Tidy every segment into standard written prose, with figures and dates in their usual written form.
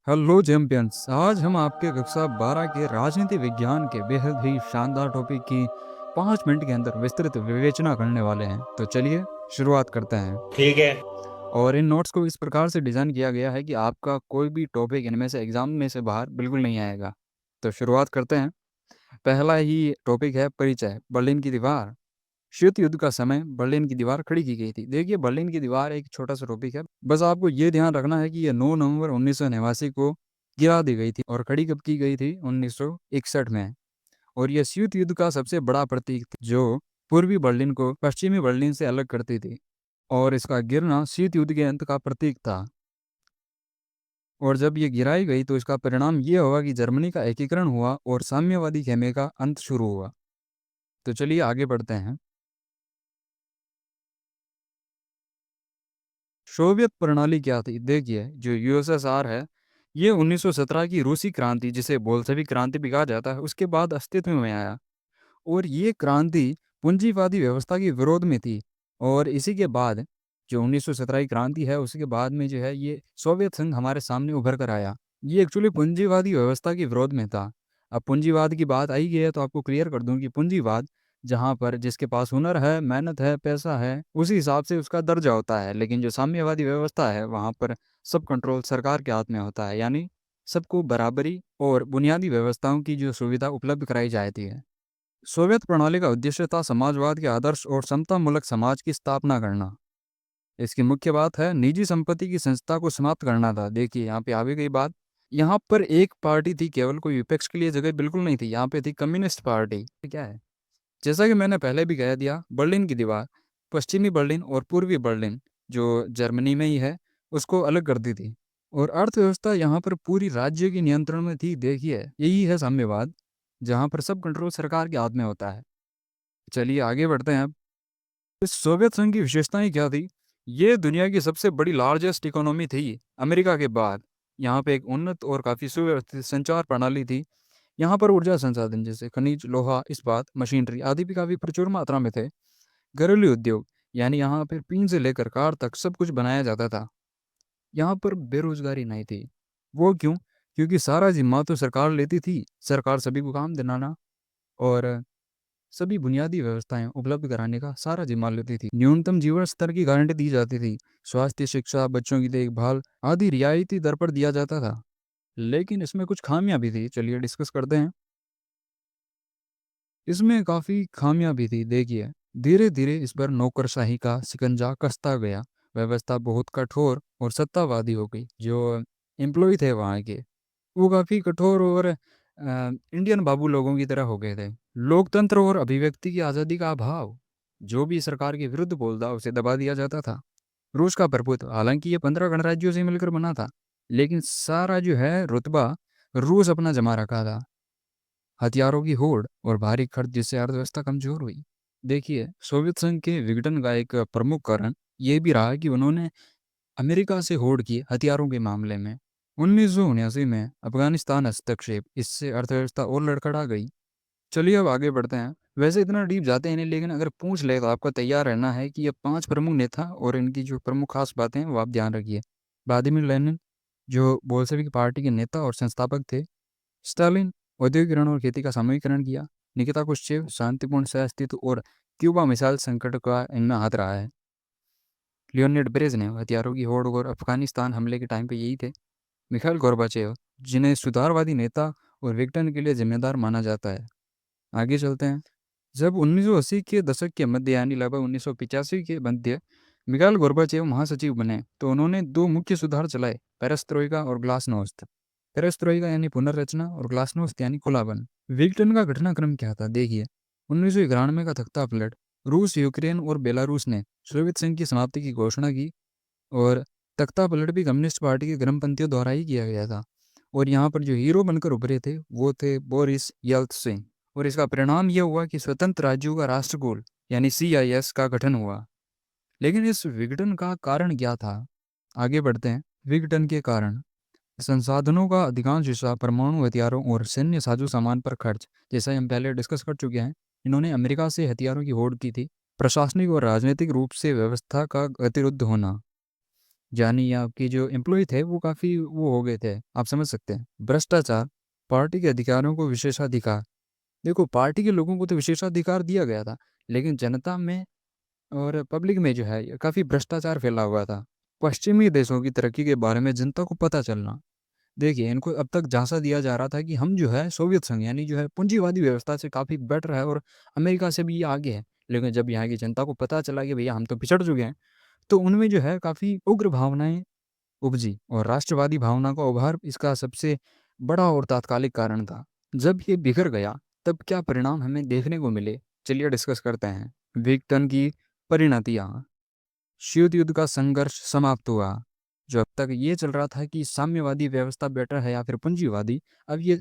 Hello champions. आज हम आपके कक्षा 12 के राजनीति विज्ञान के बेहद ही शानदार टॉपिक की 5 मिनट के अंदर विस्तृत विवेचना करने वाले हैं। तो चलिए शुरुआत करते हैं। ठीक है। और इन नोट्स को इस प्रकार से डिज़ाइन किया गया है कि आपका कोई भी टॉपिक इनमें से एग्जाम में से बाहर बिल्कुल नहीं आएगा। तो शुरुआत करते हैं। पहला ही टॉपिक है परिचय। बर्लिन की दीवार। शीत युद्ध का समय बर्लिन की दीवार खड़ी की गई थी। देखिए, बर्लिन की दीवार एक छोटा सा टॉपिक है। बस आपको ये ध्यान रखना है कि ये 9 नवंबर 1989 को गिरा दी गई थी। और खड़ी कब की गई थी? 1961 में। और यह शीत युद्ध का सबसे बड़ा प्रतीक थी, जो पूर्वी बर्लिन को पश्चिमी बर्लिन से अलग करती थी। और इसका गिरना शीत युद्ध के अंत का प्रतीक था। और जब ये गिराई गई तो इसका परिणाम ये हुआ कि जर्मनी का एकीकरण हुआ और साम्यवादी खेमे का अंत शुरू हुआ। तो चलिए आगे बढ़ते हैं। सोवियत प्रणाली क्या थी? देखिए, जो यूएसएसआर है, ये 1917 की रूसी क्रांति, जिसे बोल्शेविक क्रांति भी कहा जाता है, उसके बाद अस्तित्व में आया। और ये क्रांति पूंजीवादी व्यवस्था के विरोध में थी। और इसी के बाद जो 1917 की क्रांति है, उसके बाद में जो है ये सोवियत संघ हमारे सामने उभर कर आया। ये एक्चुअली पूंजीवादी व्यवस्था के विरोध में था। अब पूंजीवाद की बात आई गई है तो आपको क्लियर कर दूं कि पूंजीवाद जहाँ पर जिसके पास हुनर है, मेहनत है, पैसा है, उसी हिसाब से उसका दर्जा होता है। लेकिन जो साम्यवादी व्यवस्था है, वहाँ पर सब कंट्रोल सरकार के हाथ में होता है। यानी सबको बराबरी और बुनियादी व्यवस्थाओं की जो सुविधा उपलब्ध कराई जाती है। सोवियत प्रणाली का उद्देश्य था समाजवाद के आदर्श और समतामूलक समाज की स्थापना करना। इसकी मुख्य बात है निजी संपत्ति की संस्था को समाप्त करना था। देखिए, यहाँ पे आ भी गई बात। यहाँ पर एक पार्टी थी, केवल कोई विपक्ष के लिए जगह बिल्कुल नहीं थी। यहाँ पे थी कम्युनिस्ट पार्टी। क्या है? जैसा कि मैंने पहले भी कह दिया, बर्लिन की दीवार पश्चिमी बर्लिन और पूर्वी बर्लिन, जो जर्मनी में ही है, उसको अलग करती थी। और अर्थव्यवस्था यहाँ पर पूरी राज्य के नियंत्रण में थी। देखिए, यही है साम्यवाद, जहाँ पर सब कंट्रोल सरकार के हाथ में होता है। चलिए आगे बढ़ते हैं अब। इस सोवियत संघ की विशेषताएं क्या थी? ये दुनिया की सबसे बड़ी लार्जेस्ट इकोनॉमी थी अमेरिका के बाद। यहाँ पे एक उन्नत और काफ़ी सुव्यवस्थित संचार प्रणाली थी। यहाँ पर ऊर्जा संसाधन जैसे खनिज, लोहा, इस्पात, मशीनरी आदि भी काफ़ी प्रचुर मात्रा में थे। घरेलू उद्योग, यानी यहाँ पर पीन से लेकर कार तक सब कुछ बनाया जाता था। यहाँ पर बेरोजगारी नहीं थी। वो क्यों? क्योंकि सारा जिम्मा तो सरकार लेती थी। सरकार सभी को काम दिलाना और सभी बुनियादी व्यवस्थाएं उपलब्ध कराने का सारा जिम्मा लेती थी। न्यूनतम जीवन स्तर की गारंटी दी जाती थी। स्वास्थ्य, शिक्षा, बच्चों की देखभाल आदि रियायती दर पर दिया जाता था। लेकिन इसमें कुछ खामियां भी थी। चलिए डिस्कस करते हैं। इसमें काफ़ी खामियां भी थी। देखिए, धीरे धीरे इस पर नौकरशाही का शिकंजा कसता गया। व्यवस्था बहुत कठोर और सत्तावादी हो गई। जो एम्प्लॉय थे वहाँ के, वो काफ़ी कठोर और इंडियन बाबू लोगों की तरह हो गए थे। लोकतंत्र और अभिव्यक्ति की आज़ादी का अभाव। जो भी सरकार के विरुद्ध बोलता उसे दबा दिया जाता था। रूस का प्रभुत्व, हालांकि ये 15 गणराज्यों से मिलकर बना था, लेकिन सारा जो है रुतबा रूस अपना जमा रखा था। हथियारों की होड़ और भारी खर्च, जिससे अर्थव्यवस्था कमजोर हुई। देखिए, सोवियत संघ के विघटन का एक प्रमुख कारण ये भी रहा कि उन्होंने अमेरिका से होड़ की हथियारों के मामले में। 1979 में अफगानिस्तान हस्तक्षेप, इससे अर्थव्यवस्था और लड़खड़ा गई। चलिए अब आगे बढ़ते हैं। वैसे इतना डीप जाते हैं नहीं, लेकिन अगर पूछ ले तो आपका तैयार रहना है कि ये 5 प्रमुख नेता और इनकी जो प्रमुख खास बातें हैं वो आप ध्यान रखिए। व्लादिमीर लेनिन, जो बोल्शेविक पार्टी के नेता और संस्थापक थे। स्टालिन, औद्योगिकरण और खेती का सामूहिकरण किया। निकिता क्रुश्चेव, शांतिपूर्ण सह अस्तित्व और क्यूबा मिसाइल संकट का इनमें हाथ रहा है। लियोनिड ब्रेजनेव, हथियारों की होड़ और अफगानिस्तान हमले के टाइम पे यही थे। मिखाइल गोर्बाचेव, जिन्हें सुधारवादी नेता और विघटन के लिए जिम्मेदार माना जाता है। आगे चलते हैं। जब 1980 के दशक के मध्य, यानी लगभग 1985 के मध्य, मिखाइल गोर्बाचेव महासचिव बने तो उन्होंने दो मुख्य सुधार चलाए, पेरेस्ट्रोइका और ग्लासनोस्त। पेरेस्ट्रोइका यानी पुनर्रचना और ग्लासनोस्त यानी खुलापन। विघटन का घटनाक्रम क्या था? देखिए, 1991 का तख्ता पलट। रूस, यूक्रेन और बेलारूस ने सोवियत संघ की समाप्ति की घोषणा की। और तख्ता पलट भी कम्युनिस्ट पार्टी के गर्मपंथियों द्वारा ही किया गया था। और यहाँ पर जो हीरो बनकर उभरे थे वो थे बोरिस येल्त्सिन। और इसका परिणाम यह हुआ कि स्वतंत्र राज्यों का राष्ट्रकूल यानी CIS का गठन हुआ। लेकिन इस विघटन का कारण क्या था? आगे बढ़ते हैं। विघटन के कारण संसाधनों का अधिकांश हिस्सा परमाणु हथियारों और सैन्य साजो सामान पर खर्च, जैसा हम पहले डिस्कस कर चुके हैं। इन्होंने अमेरिका से हथियारों की होड़ की थी। प्रशासनिक और राजनीतिक रूप से व्यवस्था का गतिरुद्ध होना। यानी आपके जो एम्प्लॉय थे वो काफ़ी वो हो गए थे, आप समझ सकते हैं। भ्रष्टाचार, पार्टी के अधिकारियों को विशेषाधिकार। देखो, पार्टी के लोगों को तो विशेषाधिकार दिया गया था, लेकिन जनता में और पब्लिक में जो है काफ़ी भ्रष्टाचार फैला हुआ था। पश्चिमी देशों की तरक्की के बारे में जनता को पता चलना। देखिए, इनको अब तक झांसा दिया जा रहा था कि हम जो है सोवियत संघ यानी जो है पूंजीवादी व्यवस्था से काफ़ी बेटर है और अमेरिका से भी ये आगे है। लेकिन जब यहाँ की जनता को पता चला कि भैया हम तो पिछड़ चुके हैं, तो उनमें जो है काफ़ी उग्र भावनाएँ उपजी और राष्ट्रवादी भावना का उभार इसका सबसे बड़ा और तात्कालिक कारण था। जब ये बिखर गया, तब क्या परिणाम हमें देखने को मिले? चलिए डिस्कस करते हैं। विघटन की परिणतियाँ। शीत युद्ध का संघर्ष समाप्त हुआ। जो अब तक ये चल रहा था कि साम्यवादी व्यवस्था बेटर है या फिर पूंजीवादी, अब ये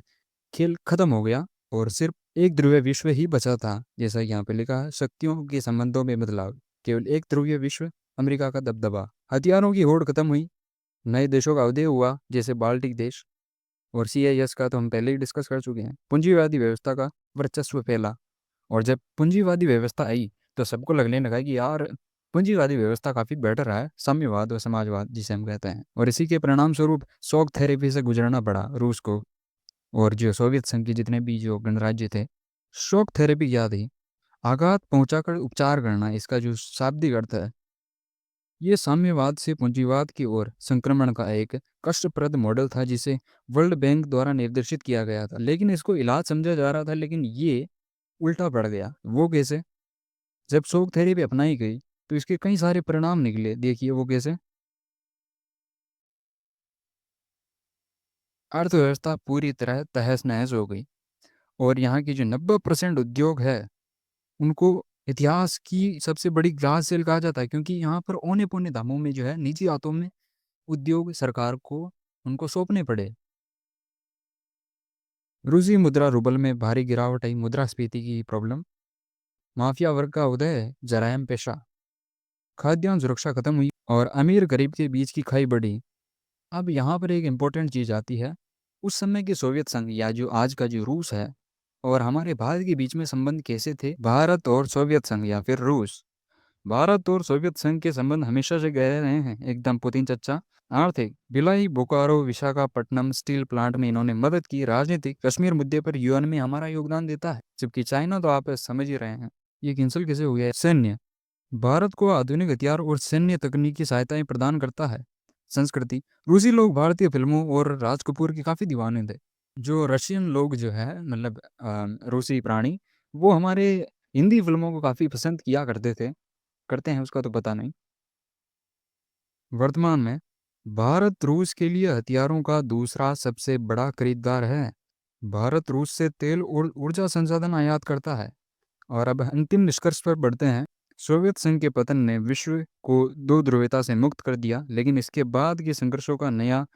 खेल खत्म हो गया और सिर्फ एक ध्रुवीय विश्व ही बचा था। जैसा कि यहाँ पे लिखा है, शक्तियों के संबंधों में बदलाव। केवल एक ध्रुवीय विश्व, अमेरिका का दबदबा। हथियारों की होड़ खत्म हुई, नए देशों का उदय हुआ, जैसे बाल्टिक देश। और सीआईएस का तो हम पहले ही डिस्कस कर चुके हैं। पूंजीवादी व्यवस्था का वर्चस्व फैला। और जब पूंजीवादी व्यवस्था आई, तो सबको लगने लगा कि यार पूंजीवादी व्यवस्था काफ़ी बेटर है साम्यवाद और समाजवाद जिसे हम कहते हैं। और इसी के परिणाम स्वरूप शॉक थेरेपी से गुजरना पड़ा रूस को और जो सोवियत संघ के जितने भी जो गणराज्य थे। शॉक थेरेपी क्या थी? आघात पहुंचाकर उपचार करना, इसका जो शाब्दिक अर्थ है। ये साम्यवाद से पूंजीवाद की ओर संक्रमण का एक कष्टप्रद मॉडल था जिसे वर्ल्ड बैंक द्वारा निर्देशित किया गया था, लेकिन इसको इलाज समझा जा रहा था, लेकिन ये उल्टा पड़ गया। वो कैसे? जब शॉक थेरेपी अपनाई गई, तो इसके कई सारे परिणाम निकले। देखिए वो कैसे। अर्थव्यवस्था पूरी तरह तहस नहस हो गई और यहाँ की जो 90% उद्योग है, उनको इतिहास की सबसे बड़ी ग्लास सेल कहा जाता है, क्योंकि यहाँ पर औने पौने दामों में जो है निजी हाथों में उद्योग सरकार को उनको सौंपने पड़े। रूसी मुद्रा रूबल में भारी गिरावट आई, मुद्रास्फीति की प्रॉब्लम। माफिया वर्ग का उदय, जरायम पेशा। खाद्यान्न सुरक्षा खत्म हुई और अमीर गरीब के बीच की खाई बढ़ी। अब यहाँ पर एक इम्पोर्टेंट चीज़ आती है। उस समय के सोवियत संघ या जो आज का जो रूस है और हमारे भारत के बीच में संबंध कैसे थे? भारत और सोवियत संघ या फिर रूस। भारत और सोवियत संघ के संबंध हमेशा से गहरे रहे हैं, एकदम पुतिन चच्चा। आर्थिक, भिलाई, बोकारो, विशाखापट्टनम स्टील प्लांट में इन्होंने मदद की। राजनीतिक, कश्मीर मुद्दे पर यूएन में हमारा योगदान देता है, जबकि चाइना तो आप समझ ही रहे हैं ये कैंसिल कैसे हो गया है। सैन्य, भारत को आधुनिक हथियार और सैन्य तकनीकी सहायताएं प्रदान करता है। संस्कृति, रूसी लोग भारतीय फिल्मों और राज कपूर के काफ़ी दीवाने थे। जो रशियन लोग जो है मतलब रूसी प्राणी, वो हमारे हिंदी फिल्मों को काफ़ी पसंद किया करते थे। करते हैं उसका तो पता नहीं। वर्तमान में भारत रूस के लिए हथियारों का दूसरा सबसे बड़ा खरीदार है। भारत रूस से तेल और ऊर्जा संसाधन आयात करता है। और अब अंतिम निष्कर्ष पर बढ़ते हैं। सोवियत संघ के पतन ने विश्व को दो ध्रुवीयता से मुक्त कर दिया, लेकिन इसके बाद के संघर्षों का नया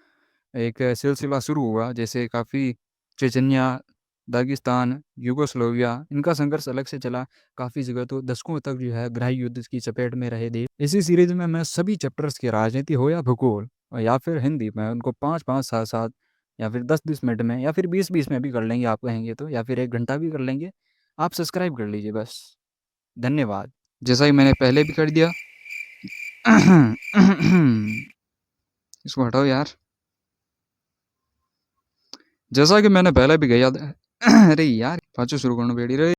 एक सिलसिला शुरू हुआ, जैसे काफ़ी चेचन्या, दागिस्तान, यूगोस्लोविया, इनका संघर्ष अलग से चला। काफ़ी जगह तो दशकों तक जो है गृह युद्ध की चपेट में रहे देश। इसी सीरीज में मैं सभी चैप्टर्स की राजनीति हो या भूगोल और या फिर हिंदी में उनको 5-5, 7-7 या फिर 10-10 मिनट में या फिर 20-20 में भी कर लेंगे आप कहेंगे तो, या फिर 1 घंटा भी कर लेंगे। आप सब्सक्राइब कर लीजिए बस। धन्यवाद। जैसा कि मैंने पहले भी कर दिया। इसको हटाओ यार। जैसा कि मैंने पहले भी कहा था। अरे यार, पाछो शुरू करना बेड़ी रे।